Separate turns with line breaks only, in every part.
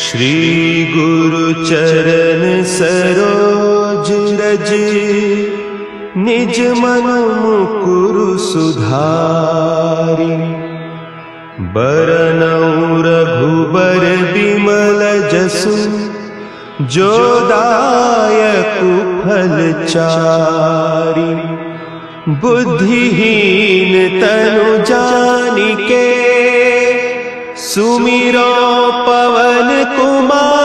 श्री गुरु चरण सरोज रज, निज मन मुकुरु सुधारि। बरनउँ रघुबर बिमल जसु, जो दायकु फल चारि। बुद्धिहीन तनु जानिके, सुमिरो पवन कुमार।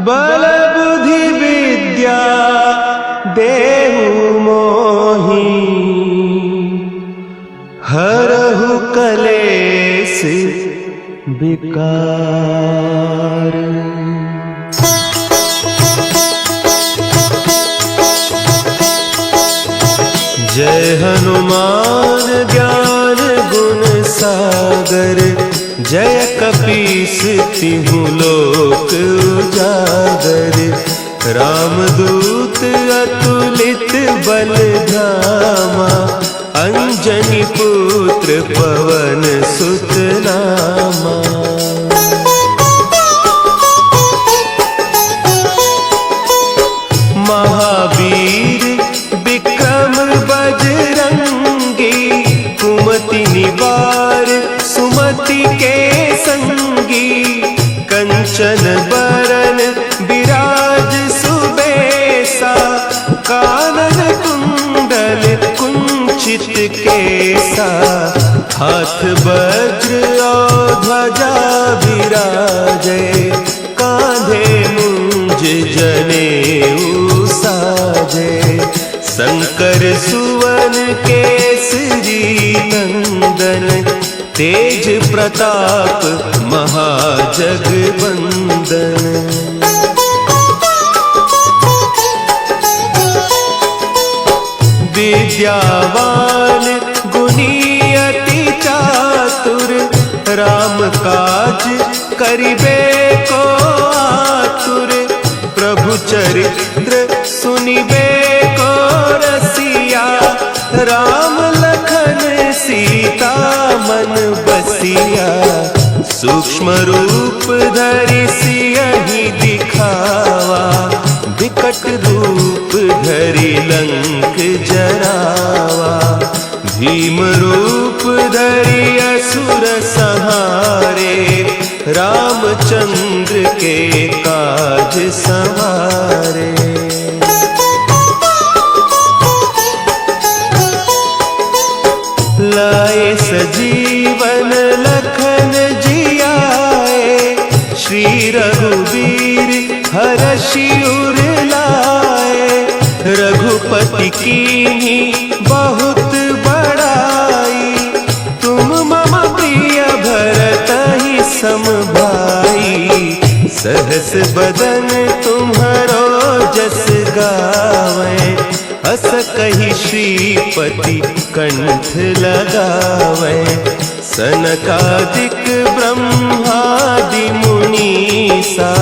बल बुद्धि विद्या देहु मोहि, हरहु कलेस विकार। जय हनुमान ज्ञान गुण सागर, जय कपीस तिहु लोक उजागर। रामदूत अतुलित बल धामा, अंजनी पुत्र पवन सुत नामा। महावीर विक्रम बजरंगी, कुमति निवार सुमति के संगी। कंचन बरन विराज सुबेसा, कानन कुंडल कुंचित केसा। हाथ वज्र और ध्वजा विराजे, कांधे मुंज जनेऊ साजे। शंकर सुवन केसरी नंदन, तेज प्रताप महाजगवंदन। विद्यावान गुणी अति चातुर, राम काज करिबे को आतुर। प्रभु चरित्र सुनिबे को रसिया, राम लखन सीता मन बसिया। सूक्ष्म रूप धरि सियहि दिखावा, विकट रूप धरि लंक जरावा। भीम रूप धरि असुर संहारे, रामचंद्र के काज संवारे। लाए सजीवन लखन जियाए, श्री रघुवीर हरषि उर लाए। रघुपति कीन्ही बहुत बड़ाई, तुम मम प्रिय भरतहि सम भाई। सहस बदन तुम्हरो जस गावें, हस कहि श्रीपति कंठ लगावें। सनकादिक ब्रह्मादि मुनीसा,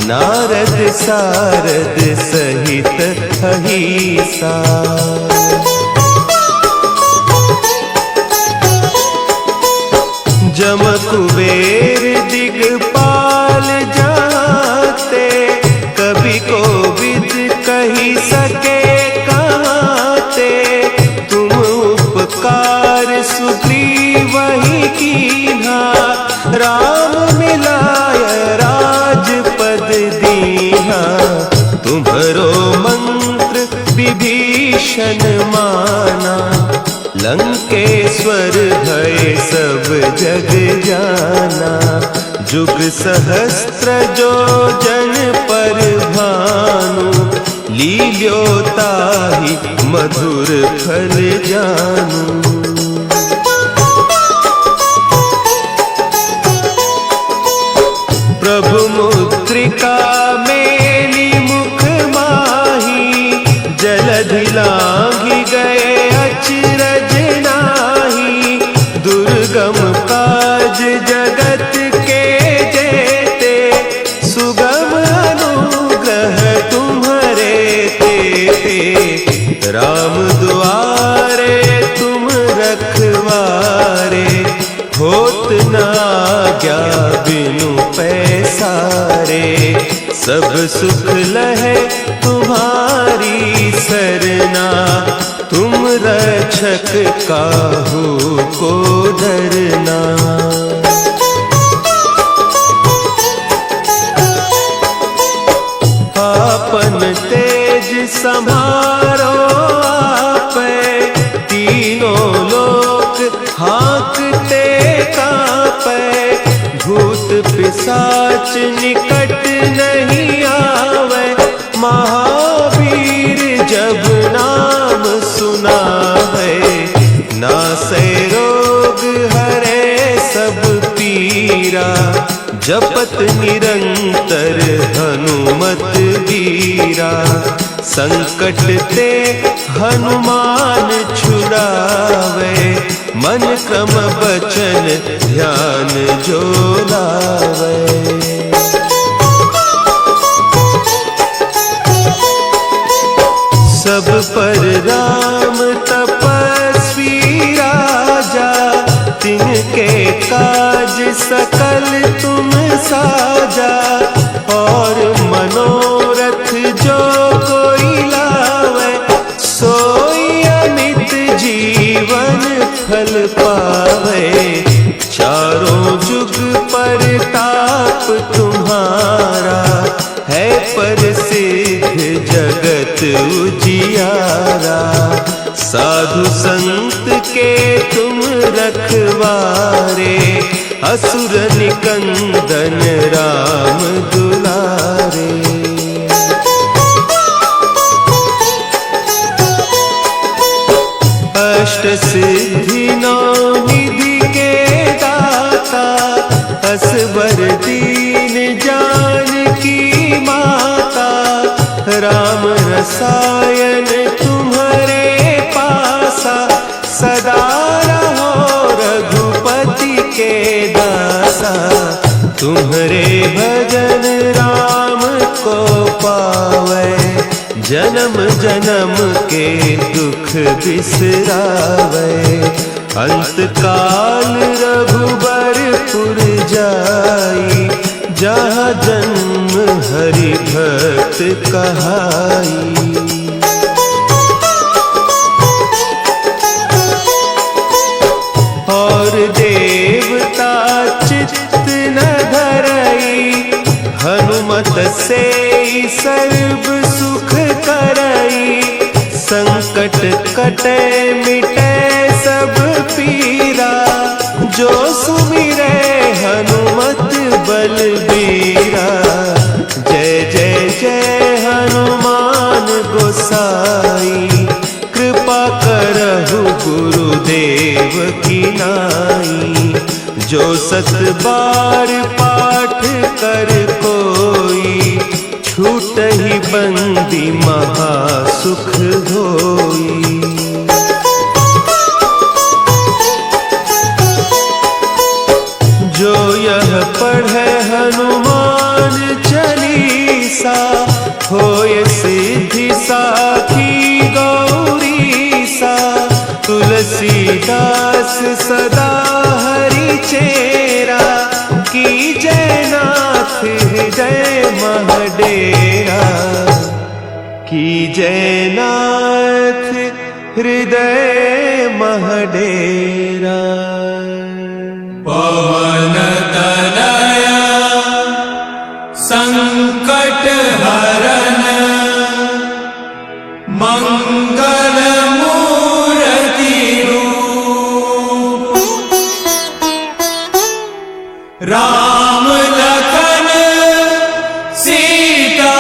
नारद सारद सहित अहीसा। जम कुबेर दिगपाल जाते, कवि कोविद कहि सके कहते। तुम उपकार सुग्रीवहि कीन्हा, राम मिलाय राजपद दीन्हा। तुम्हरो मंत्र विभीषण माना, लंकेश्वर भय सब जग जाना। जुग सहस्त्र जो जन पर भानु, लील्योताहि मधुर फल जानू। प्रभु मुद्रिका मेली मुख माही, जलधि लांघि गए अचरज नाही। दुर्गम काज जगत के जेते, सुगम अनुग्रह तुम्हरे तेते। राम दुआरे तुम रखवारे, हो होत न आज्ञा बिनु पैसारे। सब सुख लहे तुम्हारी सरना, तुम रक्षक काहू को डरना। आपन तेज संभारो आपै, तीनों लोक हाँकते कांपै। भूत पिशाच निकट नहीं आवे, महावीर जब नाम सुनावे। नासै रोग हरे सब पीरा, जपत निरंतर हनुमत बीरा। संकट ते हनुमान छुड़ावे, मन क्रम बचन ध्यान जो लावे। सब पर राम तपस्वी राजा, तिनके काज सकल तुम साजा। और मनोरथ जो कोई लावे, सोई अमित जीवन फल पावे। चारों जुग परताप तुम्हारा, है प्रसिद्ध जगत उजियारा। साधु संत के तुम रखवारे, असुर निकंदन राम दुलारे। अष्ट सिद्धि नौ निधि के दाता, असवर दीन जानकी माता। राम रसायन तुम्हारे पासा, सदा रहो रघुपति के दासा। तुम्हारे भजन राम को पावे, जन्म जन्म के दुख बिसरावे। अंत काल रघुबरपुर जाई, जहाँ जन्म हरि भक्त कहाई। और देवता चित्त न धरई, हनुमत से सर्व सुख करई। संकट कटे मिटे सब पीरा, जो सुमिरे हनुमत बलबीरा। जय जय जय हनुमान गोसाई, कृपा करहु गुरुदेव की नाई। जो सत बार पाठ कर कोई, छूटहि बंदी महा सुख होई। जो यह पढ़े हनुमान चालीसा, होय सिद्धि साखी गौरीसा। तुलसीदास सदा हरि चेरा, की जयनाथ हृदय महडेरा। की जयनाथ हृदय महडेरा।
पवन तनया संकट हरन, मंगल मूर्ति रूप। राम लखन सीता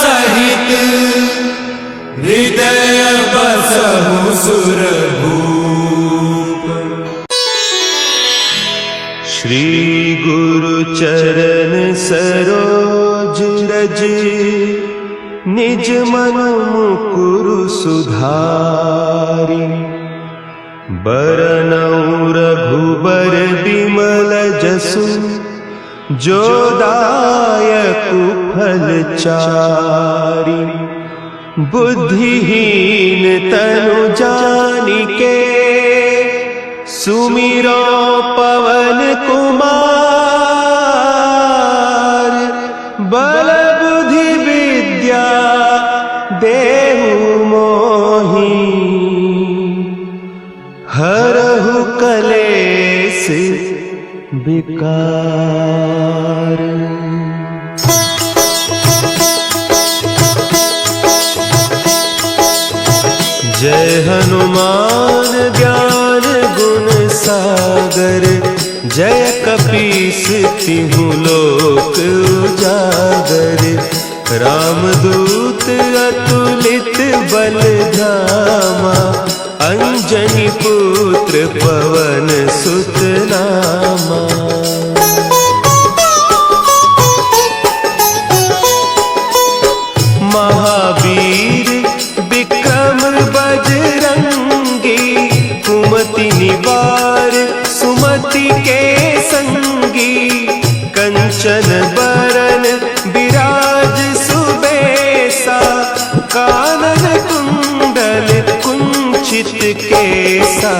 सहित, हृदय बसहु सुरभूप।
श्री गुरु चरण सरोज रज, निज मन मुकुरु सुधारि। बरनउँ रघुबर बिमल जसु, जो दायकु फल चारि। बुद्धिहीन तनु जानिके, सुमिरो पवन कुमार, बल बुद्धि विद्या देहु मोहि, हरहु कलेस विकार। जय हनुमान ज्ञान गुण सागर, जय कपीस तिहु लोक उजागर। रामदूत अतुलित बल धामा, अंजनी पुत्र पवन सुत नामा। महावीर विक्रम बजरंगी, कुमति निवार सुमति के संगी। कंचन बरन विराज सुबेसा, कानन कुंडल कुंचित केसा।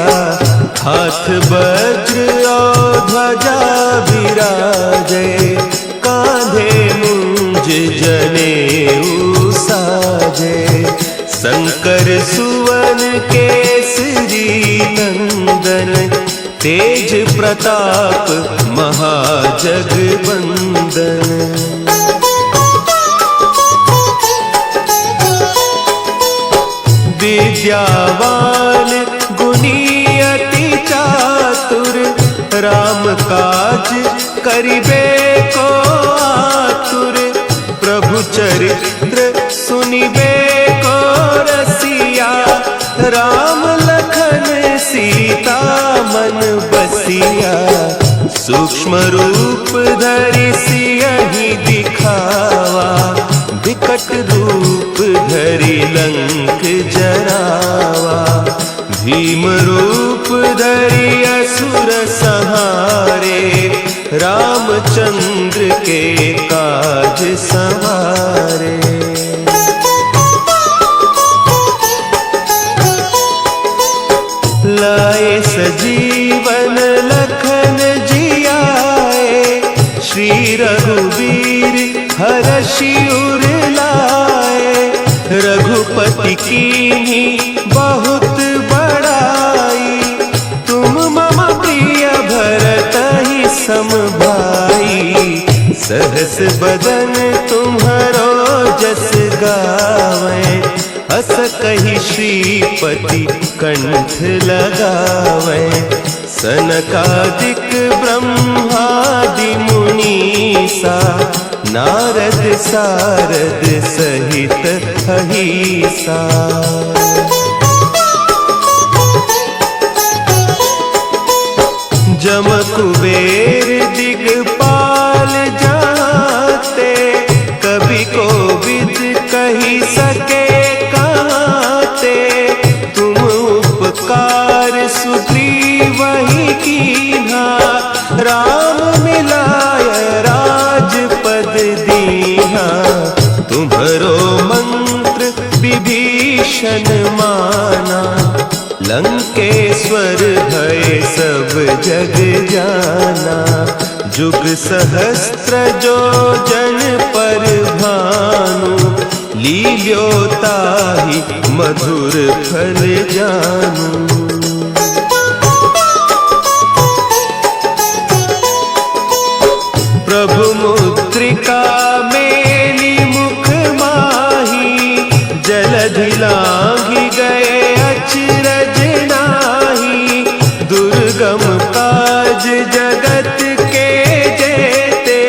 हाथ वज्र और ध्वजा विराजे, कांधे मुंज जनेऊ साजे। शंकर सुवन केसरी नंदन, तेज प्रताप महाजगवंदन। विद्यावान गुणी अति चातुर, राम काज करिबे को आतुर। प्रभु चरित्र सुनिबे को रसिया, राम लखन सीता मन बसिया। सूक्ष्म रूप धरि सियहि दिखावा, विकट रूप धरि लंक जरावा। भीम रूप धरि असुर संहारे, रामचंद्र के काज संवारे। लाए सजीवन लखन जियाए, श्री रघुवीर हरषि उर लाए। रघुपति कीन्ही बहुत बड़ाई, तुम मम प्रिय भरतहि सम भाई। सहस बदन तुम्हरो जस गावें, हस कहि श्रीपति कंठ लगावें। सनकादिक ब्रह्मादि मुनीसा, नारद सारद सहित अहीसा। जम कुबेर दिगपाल जाते, कवि कोविद कही सके कहते। तुम उपकार सुग्रीवहि कीन्हा, राम मिलाय राजपद दीन्हा। तुम्हरो मंत्र विभीषण माना, लंकेश्वर भय सब जग जाना। जुग सहस्त्र जो जन पर भानु, लील्यो ताहि मधुर फल जानू। प्रभु मुद्रिका मेली मुख माही, जलधि लांघि गए अचरज नाही। दुर्गम काज जगत के जेते,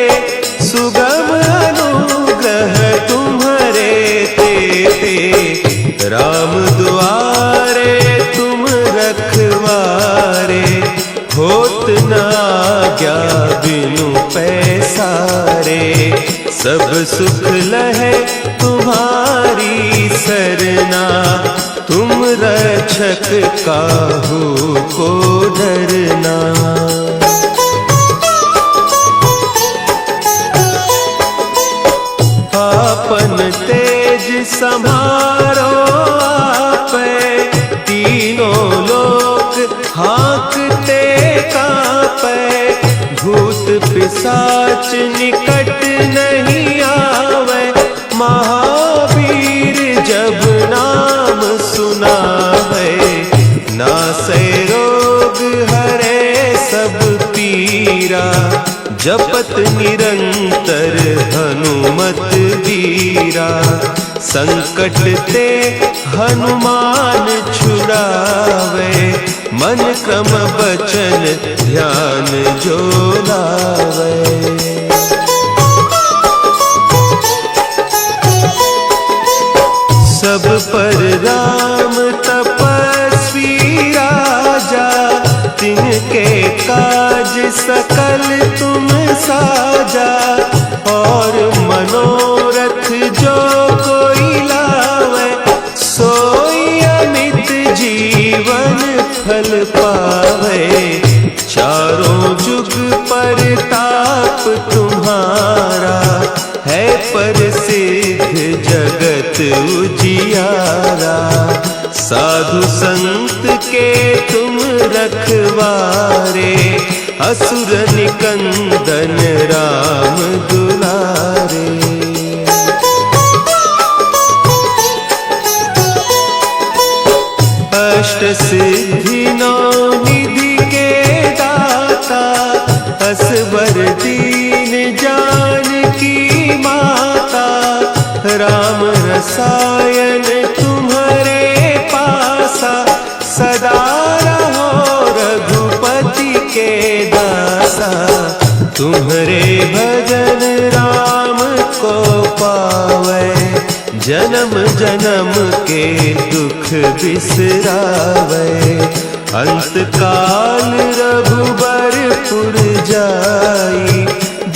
सुगम अनुग्रह तुम्हरे तेते। राम दुआरे तुम रखवारे, होत न आज्ञा बिनु पैसारे। सब सुख लहे तुम्हारी सरना, तुम रक्षक काहू को डरना। आपन तेज संभारो आपे, तीनों लोक हाँकते पिशाच निकट नहीं आवे, महावीर जब नाम सुनावे। नासै रोग हरे सब पीरा, जपत निरंतर हनुमत वीरा। संकट ते हनुमान छुड़ावे, मन क्रम बचन ध्यान जो लावे। सब पर राम तपस्वी राजा, तिनके काज सकल तुम साजा। और मनोरथ जो कोई लावे, सोई अमित जीवन फल पावे। चारों जुग परताप तुम्हारा, है प्रसिद्ध जगत उजियारा। साधु संत के तुम रखवारे, असुर निकंदन राम दुलारे। अष्ट सिद्धि नौ निधि के दाता, असवर दीन जानकी माता। राम रसायन तुम्हारे पासा, सदा रहो रघुपति के दासा। तुम्हारे भजन राम को पावे, जन्म जन्म के दुख बिसरावे। अंत काल रघुबरपुर जाई,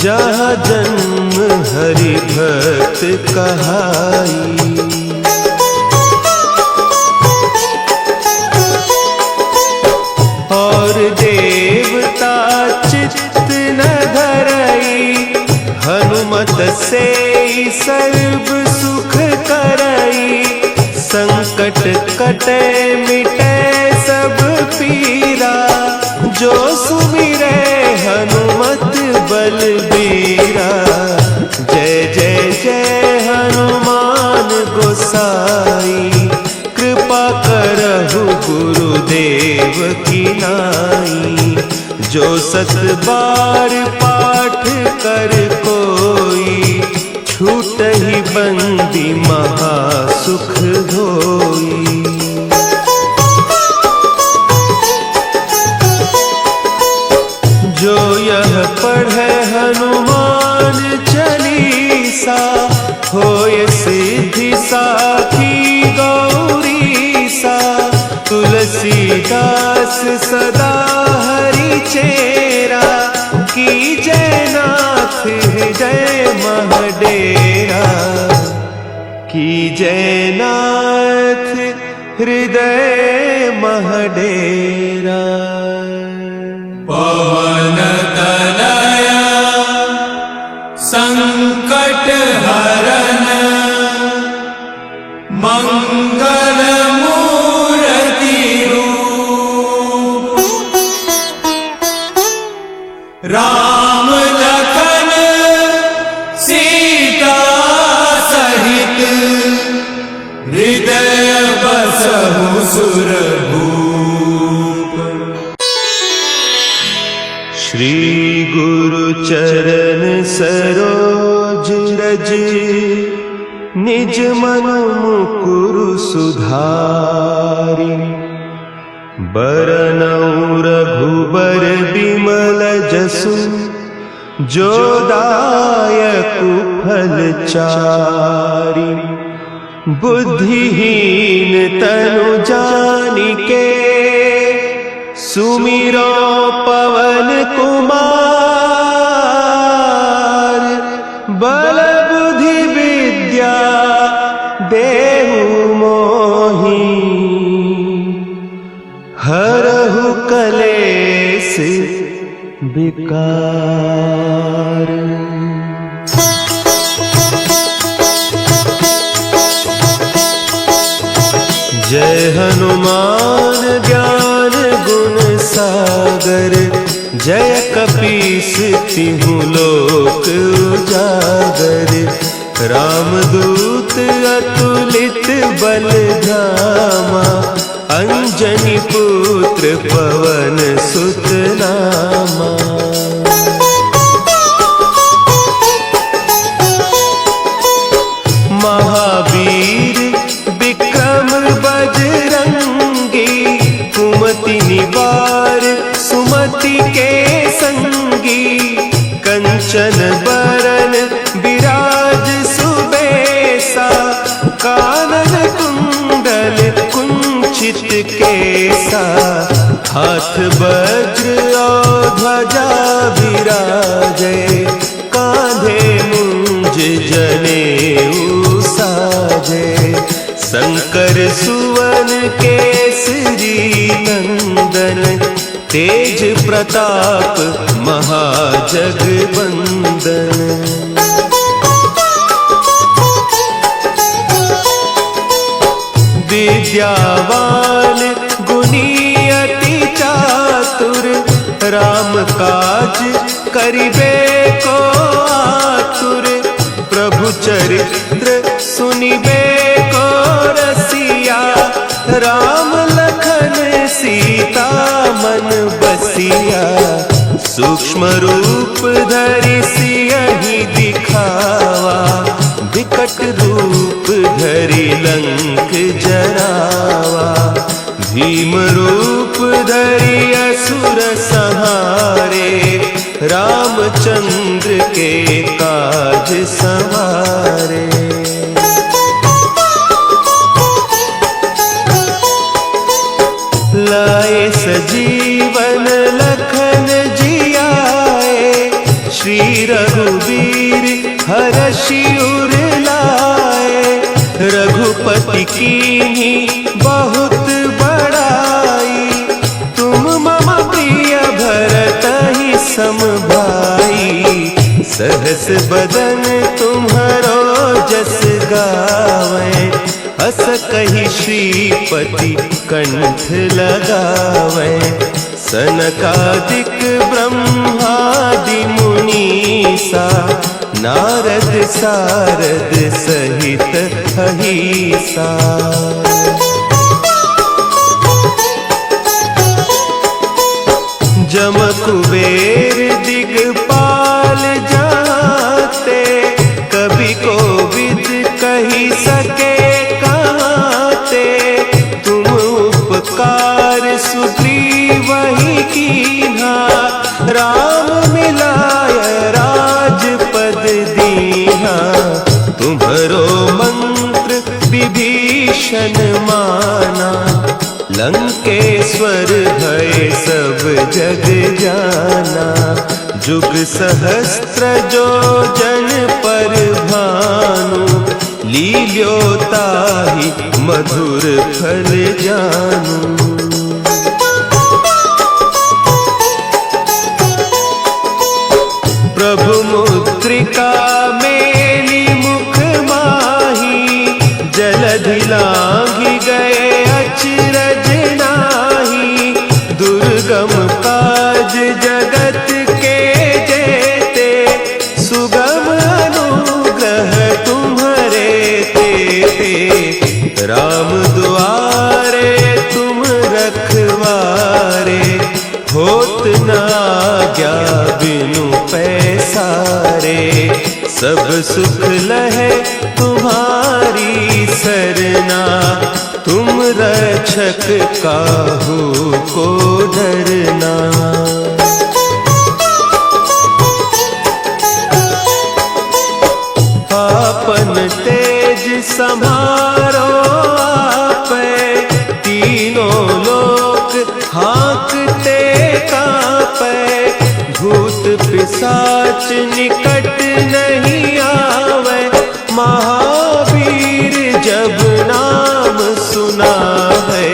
जहाँ जन्म हरि भक्त कहाई। और देवता चित्त न धरई, हनुमत से सर्व सुख करई। संकट कटे मिटे सब पीरा, जो सुमिरे हनुमत बलबीरा। जय जय जय हनुमान गोसाई, कृपा करहु गुरुदेव की नाई। जो सत बार पाठ कर कोई, छूटहि बंदी महासुख होई। जो यह पढ़े हनुमान चालीसा, होय सिद्धि साखी गौरीसा। तुलसीदास सदा हरि चेरा, की जय नाथ हृदय महडेरा। की जय नाथ हृदय महडेरा।
पवन तनया संकट हरन, मंगल मूर्ति रूप। राम लखन सीता सहित, हृदय बसहु सुरभूप।
श्री गुरु चरण सरोज रज, निज मन मुकुरु सुधारि। बरनउँ रघुबर बिमल जसु, जो दायकु फल चारि। बुद्धिहीन तनु जानिके, सुमिरो पवन कुमार। बल बुद्धि विद्या देहु मोहि, हरहु कलेस विकार। जय हनुमान ज्ञान गुण सागर, जय कपीस तिहु लोक उजागर, रामदूत अतुलित बल धामा, अंजनी पुत्र पवन सुत नामा। महावीर विक्रम बजरंगी, कुमति निवार सुमति के संगी, कंचन बरन विराज सुबेसा, कानन कुंडल कुंचित केसा, हाथ वज्र और ध्वजा विराजे, कांधे मुंज जनेऊ साजे, शंकर सुवन केसरी नंदन, तेज प्रताप महाजगवंदन। विद्यावान गुणी अति चातुर, राम काज करिबे को आतुर, प्रभु चरित्र सुनिबे को रसिया, राम लखन सीता मन बसिया, सूक्ष्म रूप धरि सियहि दिखावा, विकट रूप धरि लंक जरावा, भीम रूप धरि असुर संहारे, रामचंद्र के काज संवारे। लाए सजीवन लखन जियाए, श्री रघुवीर हरषि उर लाए, रघुपति कीन्ही बहुत बड़ाई, तुम मम प्रिय भरतहि सम भाई, सहस बदन तुम्हरो जस गावै, अस कहि श्रीपति कंठ लगावै, सनकादिक ब्रह्मादि मुनीसा, नारद सारद सहित अहिसा। जम कुबेर दिगपाल जाते, कवि कोविद कही सके कहते, तुम उपकार सुग्रीवहि कीन्हा, राम मिलाय राजपद दीन्हा, तुम्हरो मंत्र विभीषण माना, लंकेश्वर भय सब जग जाना, जुग सहस्त्र जो जन पर भानु, लील्योताहि मधुर फल जानू। प्रभु मुद्रिका मेली मुख माही, जलधि लांघि गए अचरज नाही, दुर्गम काज जगत के जेते, सुगम अनुग्रह तुम्हरे तेते, राम दुआरे तुम रखवारे, होत न आज्ञा बिनु पैसारे, सब सुख लहे तुम्हारी सरना, तुम रक्षक काहू को डरना। आपन तेज समारो आपै, तीनों लोक हाँकते कांपै, भूत पिशाच निकट नहीं आवे, महावीर जब नाम सुना है,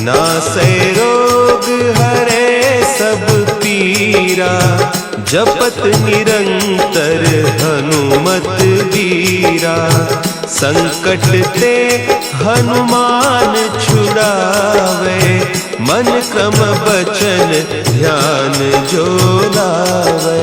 नासै रोग हरे सब पीरा, जपत निरंतर हनुमत वीरा। संकट ते हनुमान छुड़ावे, मन क्रम बचन ध्यान जो लावे।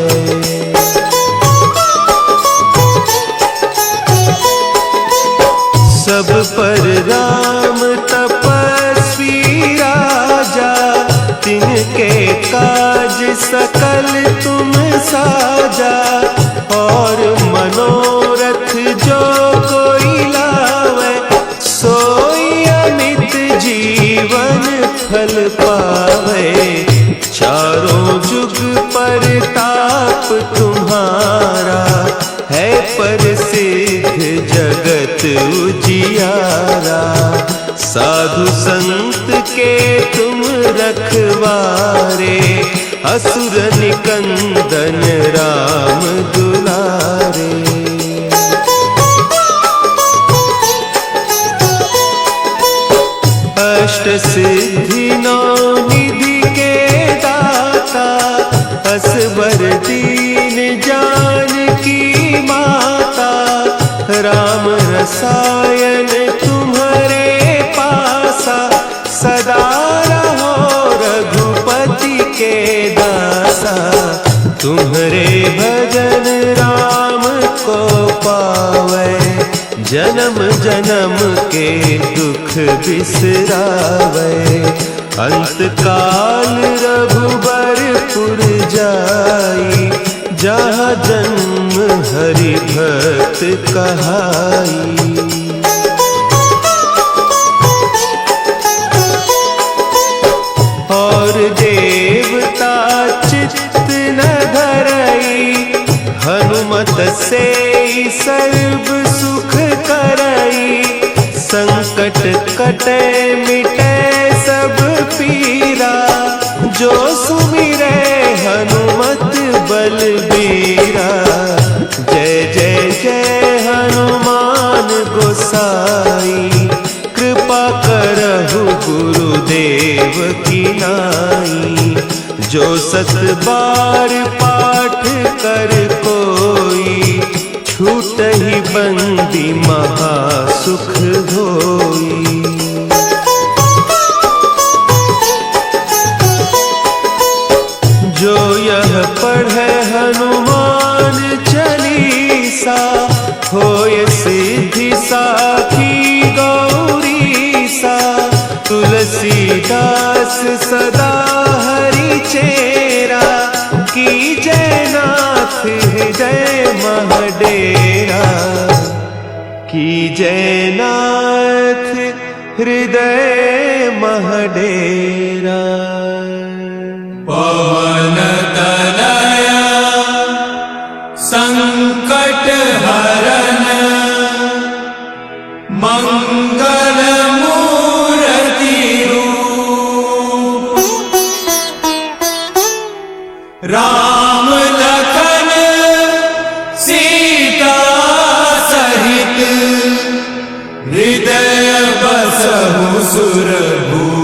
सब पर राम तपस्वी राजा, तिनके काज सकल तुम साजा। और मनोरथ जो कोई लावे, सोई अमित जीवन फल पावे। चारों जुग परताप तुम्हारा, है प्रसिद्ध जगत उजियारा। साधु संत के तुम रखवारे, असुर निकंदन राम दुलारे। अष्ट सिद्धि नौ निधि के दाता, असबर दीन जानकी माता। राम रसायन तुम्हारे पासा, सदा रहो रघुपति के दासा। तुम्हारे भजन राम को पावे, जन्म जन्म के दुख बिसरावे। अंत काल रघुबरपुर जाई, जहाँ जन्म हरि भक्त कहाई। और देवता चित्त न धरई, हनुमत से सर्व सुख करई। संकट कटे मिटे सब पीरा, जो सुमिरे हनुमत बलबीरा। जय जय जय हनुमान गोसाई, कृपा करहु गुरुदेव की नाई। जो सत बार पाठ कर कोई, छूटहि बंदी महासुख होई। जो यह पढ़े हनुमान चालीसा, होय सिद्धि साखी गौरीसा। तुलसीदास सदा हरि चेरा, की जय नाथ हृदय महडेरा। की जय नाथ हृदय महडेरा।
पवन तनया संकट हरन, मंगल मूर्ति रूप। राम लखन सीता सहित, हृदय बसहु सुरभूप।